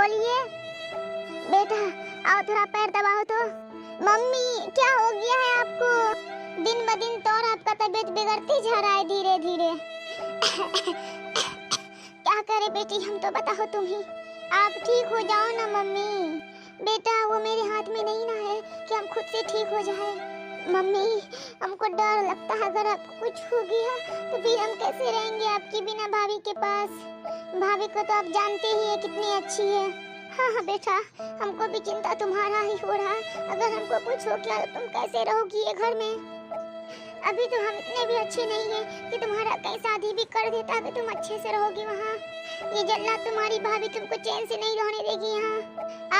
बोलिए। बेटा आओ थोड़ा पैर दबाओ तो। मम्मी क्या हो गया है आपको? दिन ब दिन तो और आपका तबीयत बिगड़ती जा रहा है धीरे धीरे। क्या करे बेटी, हम तो बताओ तुम ही। आप ठीक हो जाओ ना मम्मी। बेटा वो मेरे हाथ में नहीं ना है कि हम खुद से ठीक हो जाए। मम्मी हमको डर लगता है, अगर आपको कुछ हो गया तो फिर हम कैसे रहेंगे आपकी बिना भाभी के पास। भाभी को तो आप जानते ही है कितनी अच्छी है। हाँ हाँ बेटा, हमको भी चिंता तुम्हारा ही हो रहा है। अगर हमको कुछ हो गया तो तुम कैसे रहोगी ये घर में? अभी तो हम इतने भी अच्छे नहीं हैं कि तुम्हारा कहीं शादी भी कर देता है तुम अच्छे से रहोगी वहाँ। ये जल्लाद तुम्हारी भाभी तुमको चैन से नहीं रहने देगी यहाँ।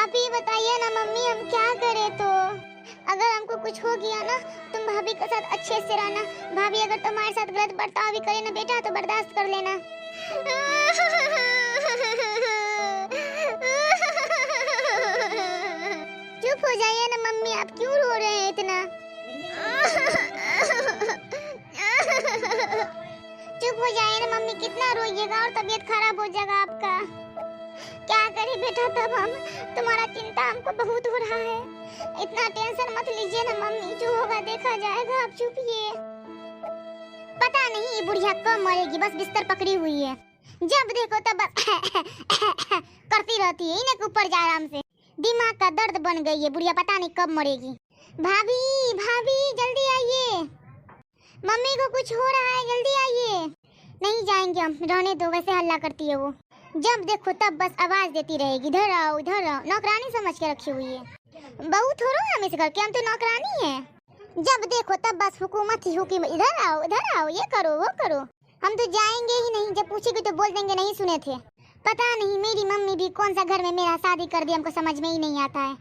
आप ही बताइए ना मम्मी, हम क्या करें? तो अगर हमको कुछ हो गया ना, तुम भाभी के साथ अच्छे से रहना। भाभी अगर तुम्हारे साथ गलत बर्ताव भी करे ना बेटा तो बर्दाश्त कर लेना। चुप हो जाइए ना मम्मी, आप क्यों रो रहे हैं इतना? चुप हो जाइए ना मम्मी, कितना रोइएगा और तबीयत खराब हो जाएगा आपका। क्या करें बेटा तब हम? तुम्हारा चिंता हमको बहुत हो रहा है। इतना टेंशन मत लीजिए ना मम्मी, जो होगा देखा जाएगा, आप चुपिए। पता नहीं ये बुढ़िया कब मरेगी, बस बिस्तर पकड़ी हुई है। जब देखो तब बस करती रहती है, इन्हें ऊपर जा आराम से। दिमाग का दर्द बन गई है बुढ़िया, पता नहीं कब मरेगी। भाभी भाभी जल्दी आइए, मम्मी को कुछ हो रहा है, जल्दी आइए। नहीं जाएंगे हम, रहने दो, वैसे हल्ला करती है वो। जब देखो तब बस आवाज देती रहेगी, इधर आओ इधर आओ। नौकरानी समझ के रखी हुई है। बहू थोड़ा हम इस घर के, हम तो नौकरानी है। जब देखो तब बस हुकूमत ही हुकूमत, इधर आओ, ये करो वो करो। हम तो जाएंगे ही नहीं, जब पूछेगी तो बोल देंगे नहीं सुने थे। पता नहीं मेरी मम्मी भी कौन सा घर में मेरा शादी कर दी, हमको समझ में ही नहीं आता है।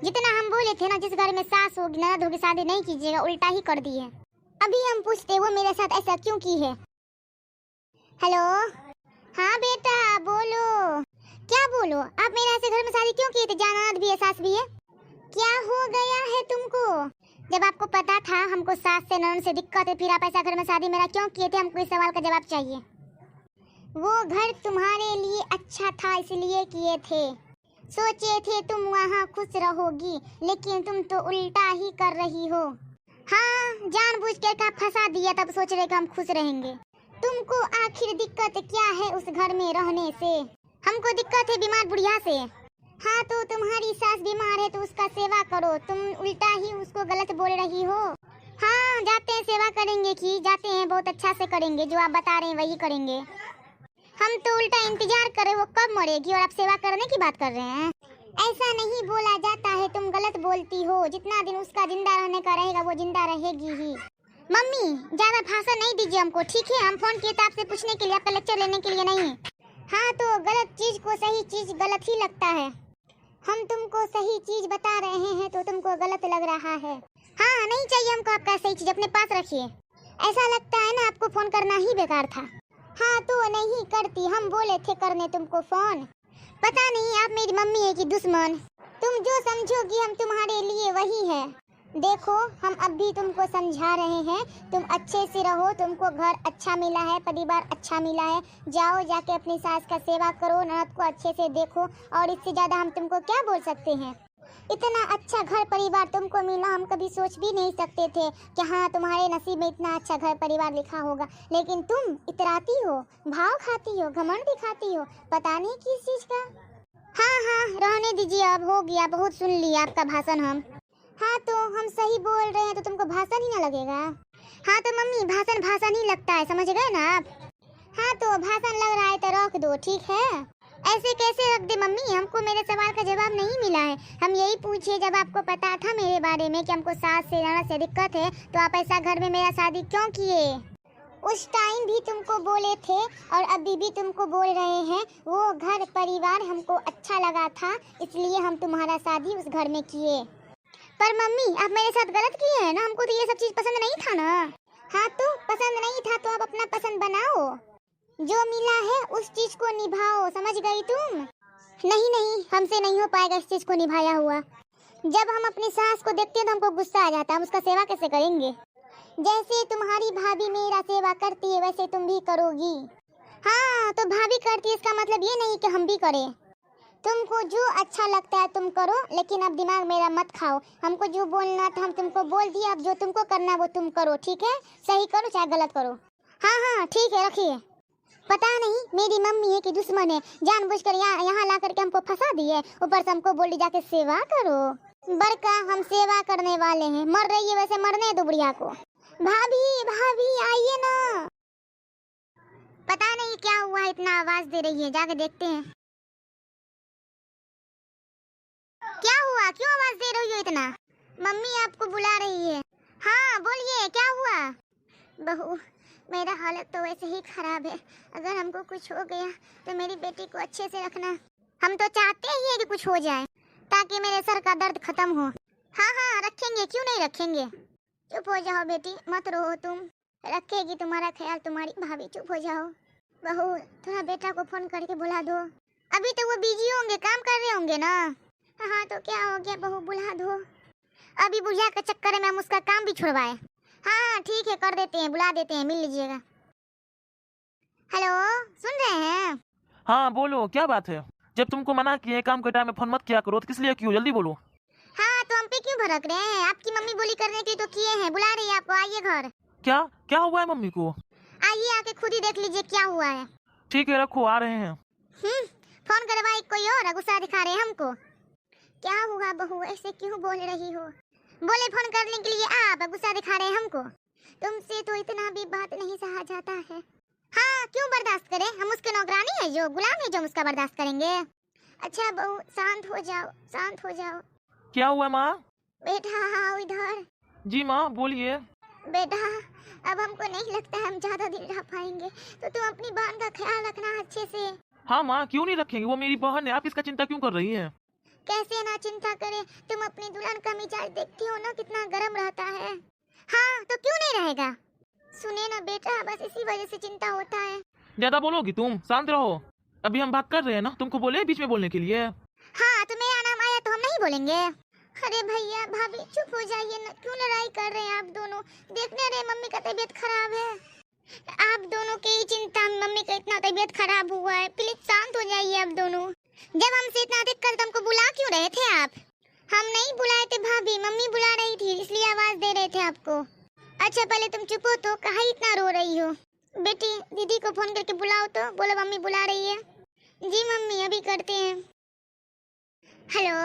जितना हम बोले थे ना, जिस घर में सास होगी ननद होगी शादी नहीं कीजिएगा, उल्टा ही कर दी है। अभी हम पूछते वो मेरे साथ ऐसा क्यों की है। हेलो हाँ बेटा बोलो। क्या बोलो? आप मेरे ऐसे घर में शादी क्यों किए थे? ननद भी है सास भी है। क्या हो गया है तुमको? जब आपको पता था हमको सास से ननद से दिक्कत है, फिर आप ऐसा घर में शादी मेरा क्यों किए थे? हमको इस सवाल का जवाब चाहिए। वो घर तुम्हारे लिए अच्छा था इसलिए किए थे। सोचे थे तुम वहाँ खुश रहोगी, लेकिन तुम तो उल्टा ही कर रही हो। हाँ जानबूझ के का फंसा दिया, तब सोच रहे कि हम खुश रहेंगे। तुमको आखिर दिक्कत क्या है उस घर में रहने से? हमको दिक्कत है बीमार बुढ़िया से। हाँ तो तुम्हारी सास बीमार है तो उसका सेवा करो, तुम उल्टा ही उसको गलत बोल रही हो। हाँ जाते हैं सेवा करेंगे कि जाते हैं, बहुत अच्छा से करेंगे, जो आप बता रहे हैं वही करेंगे। हम तो उल्टा इंतजार कर रहे, वो कब मरेगी और आप सेवा करने की बात कर रहे हैं। ऐसा नहीं बोला जाता है, तुम गलत बोलती हो। जितना दिन उसका जिंदा रहने का रहेगा वो जिंदा रहेगी ही। मम्मी ज्यादा भाषण नहीं दीजिए हमको, ठीक है? हम फोन किए थे आपसे पूछने के लिए, आपका लेक्चर लेने के लिए नहीं। हाँ तो गलत चीज को सही चीज गलत ही लगता है। हम तुमको सही चीज बता रहे हैं तो तुमको गलत लग रहा है। हाँ नहीं चाहिए हमको आपका सही चीज, अपने पास रखिए। ऐसा लगता है ना आपको फोन करना ही बेकार था। हाँ तो नहीं करती, हम बोले थे करने तुमको फोन। पता नहीं आप मेरी मम्मी है कि दुश्मन। तुम जो समझोगी हम तुम्हारे लिए वही है। देखो हम अब भी तुमको समझा रहे हैं, तुम अच्छे से रहो, तुमको घर अच्छा मिला है, परिवार अच्छा मिला है। जाओ जाके अपनी सास का सेवा करो, ननद को अच्छे से देखो, और इससे ज्यादा हम तुमको क्या बोल सकते हैं। इतना अच्छा घर परिवार तुमको मिला, हम कभी सोच भी नहीं सकते थे कि हाँ तुम्हारे नसीब में इतना अच्छा घर परिवार लिखा होगा। लेकिन तुम इतराती हो, भाव खाती हो, घमंड दिखाती हो, पता नहीं किस चीज का। हाँ हाँ रहने दीजिए, अब हो गया, बहुत सुन लिया आपका भाषण हम। हाँ तो हम सही बोल रहे हैं तो तुमको भाषण ही ना लगेगा? हाँ तो मम्मी भाषण ही लगता है, समझ गए ना आप? हाँ तो भाषण लग रहा है तो रख दो, ठीक है? ऐसे कैसे रख दे मम्मी, हमको मेरे सवाल का जवाब नहीं मिला है। हम यही पूछे, जब आपको पता था मेरे बारे में कि हमको सास से ननद से दिक्कत है, तो आप ऐसा घर में मेरा शादी क्यों किए? उस टाइम भी तुमको बोले थे और अभी भी तुमको बोल रहे हैं, वो घर परिवार हमको अच्छा लगा था इसलिए हम तुम्हारा शादी उस घर में किए। पर मम्मी आप मेरे साथ गलत किए हैं ना, हमको तो ये सब चीज पसंद नहीं था ना। हाँ तो पसंद नहीं था तो अब अपना पसंद बनाओ, जो मिला है उस चीज को निभाओ, समझ गई तुम? नहीं हमसे नहीं हो पाएगा इस चीज को निभाया हुआ। जब हम अपनी सास को देखते हैं तो हमको गुस्सा आ जाता है, हम उसका सेवा कैसे करेंगे? जैसे तुम्हारी भाभी मेरा सेवा करती है वैसे तुम भी करोगी। हाँ तो भाभी करती है इसका मतलब ये नहीं कि हम भी करें। तुमको जो अच्छा लगता है तुम करो, लेकिन अब दिमाग मेरा मत खाओ। हमको जो बोलना था हम तुमको बोल दिया, अब जो तुमको करना वो तुम करो, ठीक है? सही करो चाहे गलत करो। हाँ हाँ ठीक है, रखिए। पता नहीं मेरी मम्मी है कि दुश्मन है, जानबूझकर यहाँ ला करके हमको फंसा दिए, ऊपर से हमको बोली जाके सेवा करो। बड़का हम सेवा करने वाले हैं, मर रही है वैसे मरने दो बुढ़िया को। भाभी भाभी आइए ना। पता नहीं क्या हुआ, इतना आवाज दे रही है, जाके देखते हैं। क्या हुआ, क्यों आवाज दे रही हो इतना? मम्मी आपको बुला रही है। हाँ बोलिए, क्या हुआ? बहू मेरा हालत तो वैसे ही खराब है, अगर हमको कुछ हो गया तो मेरी बेटी को अच्छे से रखना। हम तो चाहते ही है कि कुछ हो जाए ताकि मेरे सर का दर्द खत्म हो। हाँ हाँ रखेंगे, क्यों नहीं रखेंगे। चुप हो जाओ बेटी, मत रो, तुम रखेगी तुम्हारा ख्याल तुम्हारी भाभी। चुप हो जाओ। बहू थोड़ा बेटा को फोन करके बुला दो। अभी तो वो बिजी होंगे, काम कर रहे होंगे ना। हाँ तो क्या हो गया बहू, बुला दो। अभी बुढ़िया के चक्कर में हम उसका काम भी छुड़वाए। हाँ ठीक है कर देते हैं, बुला देते हैं, मिल लीजिएगा। हेलो सुन रहे हैं? हाँ बोलो, क्या बात है? जब तुमको मना किए काम के टाइम में फोन मत किया करो, तो किस लिए क्यों? जल्दी बोलो। हाँ तो हम पे क्यों भड़क रहे हैं? आपकी मम्मी बोली करने के लिए तो किए हैं, बुला रही है आपको, आइए घर। क्या क्या हुआ है मम्मी को? आइए आके खुद ही देख लीजिए क्या हुआ है। ठीक है रखो, आ रहे हैं। फोन करवाई कोई और, गुस्सा दिखा रहे हैं हमको। क्या हुआ बहू, ऐसे क्यों बोल रही हो? बोले फोन करने के लिए, आप गुस्सा दिखा रहे हैं हमको। तुमसे तो इतना भी बात नहीं सहा जाता है। हाँ क्यों बर्दाश्त करें, हम उसके नौकरानी है, जो गुलाम है, जो हम उसका बर्दाश्त करेंगे। अच्छा बहू शांत हो जाओ, शांत हो जाओ। क्या हुआ माँ? बेटा आओ इधर। जी माँ बोलिए। बेटा अब हमको नहीं लगता है हम ज्यादा दिन रह पाएंगे, तो तुम अपनी बहन का ख्याल रखना अच्छे से। हाँ माँ क्यों नहीं रखेंगे, वो मेरी बहन है, आप इसका चिंता क्यों कर रही हैं? कैसे ना चिंता करें, तुम अपनी दुल्हन का मिजाज देखती हो ना कितना गर्म रहता है। हाँ तो क्यों नहीं रहेगा। सुने ना बेटा, बस इसी वजह से चिंता होता है। ज्यादा बोलोगी तुम, शांत रहो। अभी हम बात कर रहे हैं ना, तुमको बोले बीच में बोलने के लिए। हाँ तो मेरा नाम आया तो हम नहीं बोलेंगे। अरे भैया भाभी चुप हो जाइए ना, क्यों लड़ाई कर रहे हैं आप दोनों? देखने रहे मम्मी का तबीयत खराब है, आप दोनों की ही चिंता में मम्मी का इतना तबीयत खराब हुआ है। प्लीज शांत हो जाइए आप दोनों। जब हमसे इतना दिक्कत तुमको बुला क्यों रहे थे आप? हम नहीं बुलाए थे भाभी, मम्मी बुला रही थी इसलिए आवाज दे रहे थे आपको। अच्छा पहले तुम चुप हो, तो कहाँ इतना रो रही हो? बेटी दीदी को फोन करके बुलाओ तो, बोलो मम्मी बुला रही है। जी मम्मी अभी करते हैं। हेलो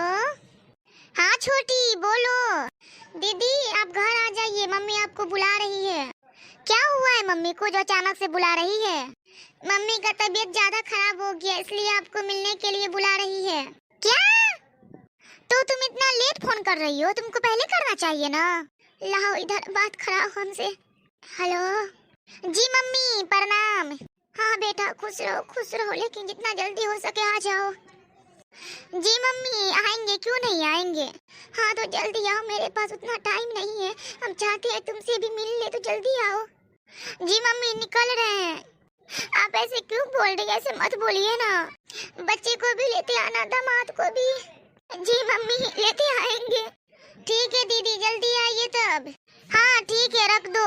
हाँ छोटी बोलो। दीदी आप घर आ जाइए, मम्मी आपको बुला रही है। क्या हुआ है मम्मी को जो अचानक से बुला रही है? मम्मी का तबीयत ज्यादा खराब हो गया इसलिए आपको मिलने के लिए बुला रही है। क्या? तो तुम इतना लेट फोन कर रही हो, तुमको पहले करना चाहिए ना। लाओ इधर बात कराओ हमसे। हेलो जी मम्मी प्रणाम। हाँ बेटा खुश रहो, लेकिन जितना जल्दी हो सके आ जाओ। जी मम्मी आएंगे, क्यों नहीं आएंगे। हाँ तो जल्दी आओ, मेरे पास उतना टाइम नहीं है, हम चाहते हैं तुमसे भी मिल ले, तो जल्दी आओ। जी मम्मी निकल रहे हैं। आप ऐसे क्यों बोल रही, ऐसे मत बोलिए ना। बच्चे को भी लेते आना, दामाद को भी। जी मम्मी लेते आएंगे। ठीक है दीदी जल्दी आइए तब। हाँ ठीक है रख दो।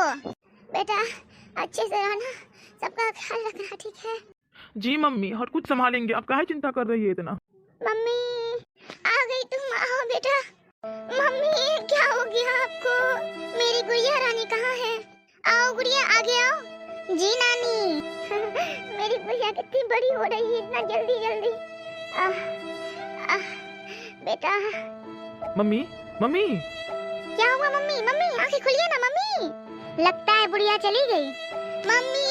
बेटा अच्छे से रहना, सबका ख्याल रखना, ठीक है? जी मम्मी हर कुछ संभालेंगे, आप काहे चिंता कर रही है इतना? मम्मी आ गई तुम, आओ बेटा। मम्मी क्या हो गया आपको? मेरी गुड़िया रानी कहाँ है? आओ गुड़िया आगे आओ। जी नानी मेरी गुड़िया कितनी बड़ी हो रही है, इतना जल्दी जल्दी। बेटा। मम्मी मम्मी क्या हुआ मम्मी? मम्मी आंखें खोलिए ना मम्मी, लगता है बुढ़िया चली गई। मम्मी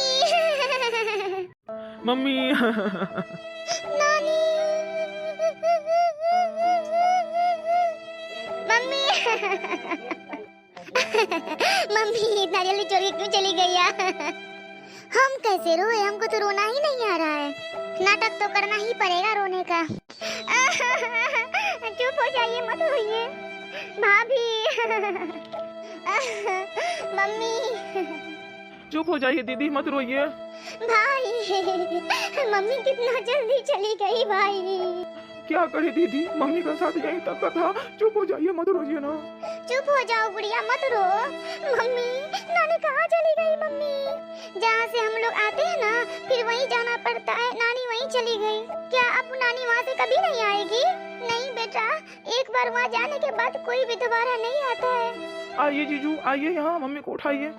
मम्मी नानी मम्मी मम्मी इतना जल्दी छोड़ के क्यों चली गई यार? हम कैसे रोए, हमको तो रोना ही नहीं आ रहा है। नाटक तो करना ही पड़ेगा रोने का। चुप हो जाइए, मत रोइए भाभी। मम्मी चुप हो जाइए दीदी, मत रोइए। भाई मम्मी कितना जल्दी चली गई भाई। क्या करे दीदी, मम्मी का साथ यहीं तक का था। चुप हो जाइए, मत रोइए ना। चुप हो जाओ गुड़िया, मत रो। मम्मी, नानी कहाँ चली गई? मम्मी, जहाँ से हम लोग आते हैं ना, फिर वहीं जाना पड़ता है। नानी वहीं चली गई। क्या अब नानी वहाँ से कभी नहीं आएगी? नहीं बेटा, एक बार वहाँ जाने के बाद कोई भी दोबारा नहीं आता है। आइए जीजू, आइए यहाँ, मम्मी को उठाइए।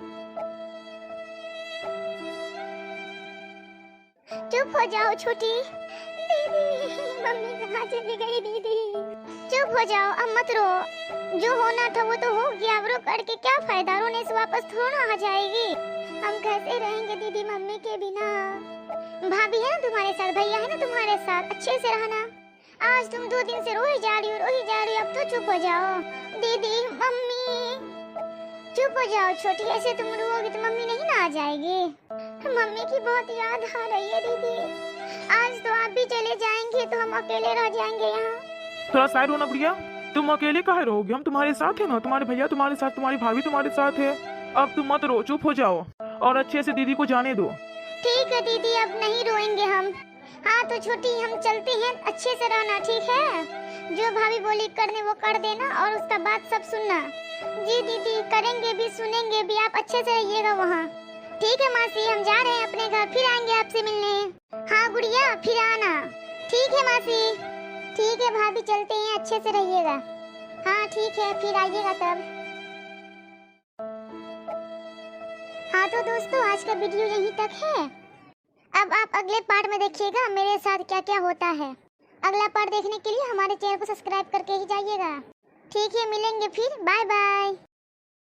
चुप हो जाओ छोटी। दीदी, मम्मी कहाँ चली गई? दीदी, चुप हो जाओ, अब मत रो। जो होना था वो तो हो गया, अब रो करके क्या फायदा? रोने से वापस थोड़ा आ जाएगी। हम कैसे रहेंगे दीदी मम्मी के बिना? भाभी है ना तुम्हारे साथ, भैया है ना तुम्हारे साथ, अच्छे से रहना। आज तुम 2 दिन से रो ही जा रही हो, अब तो चुप हो जाओ। दीदी, मम्मी, चुप हो जाओ छोटी, ऐसे तुम रोओगी तो मम्मी नहीं ना आ जाएगी। मम्मी की बहुत याद आ रही है दीदी। आज तो आप भी चले जाएंगे तो हम अकेले रह जाएंगे यहाँ। थोड़ा साइड होना गुड़िया, तुम अकेले काहे रहोगे? हम तुम्हारे साथ है ना, तुम्हारे भैया तुम्हारे साथ, तुम्हारी भाभी तुम्हारे साथ है। अब तुम मत रो, चुप हो जाओ और अच्छे से दीदी को जाने दो। ठीक है दीदी, अब नहीं रोएंगे हम। हाँ तो छोटी, हम चलते हैं, अच्छे से रहना, ठीक है? जो भाभी बोली करने वो कर देना और उसका बात सब सुनना। जी दीदी, करेंगे भी, सुनेंगे भी, आप अच्छे से रहिएगा वहाँ। ठीक है मासी, हम जा रहे हैं अपने घर, फिर आएंगे आपसे मिलने। हाँ गुड़िया, फिर आना। ठीक है मासी। ठीक है भाभी, चलते हैं, अच्छे से रहिएगा। हाँ ठीक है, फिर आइएगा तब। हाँ तो दोस्तों, आज का वीडियो यहीं तक है। अब आप अगले पार्ट में देखिएगा मेरे साथ क्या क्या होता है। अगला पार्ट देखने के लिए हमारे चैनल को सब्सक्राइब करके ही जाइएगा। ठीक है, मिलेंगे फिर, बाय बाय।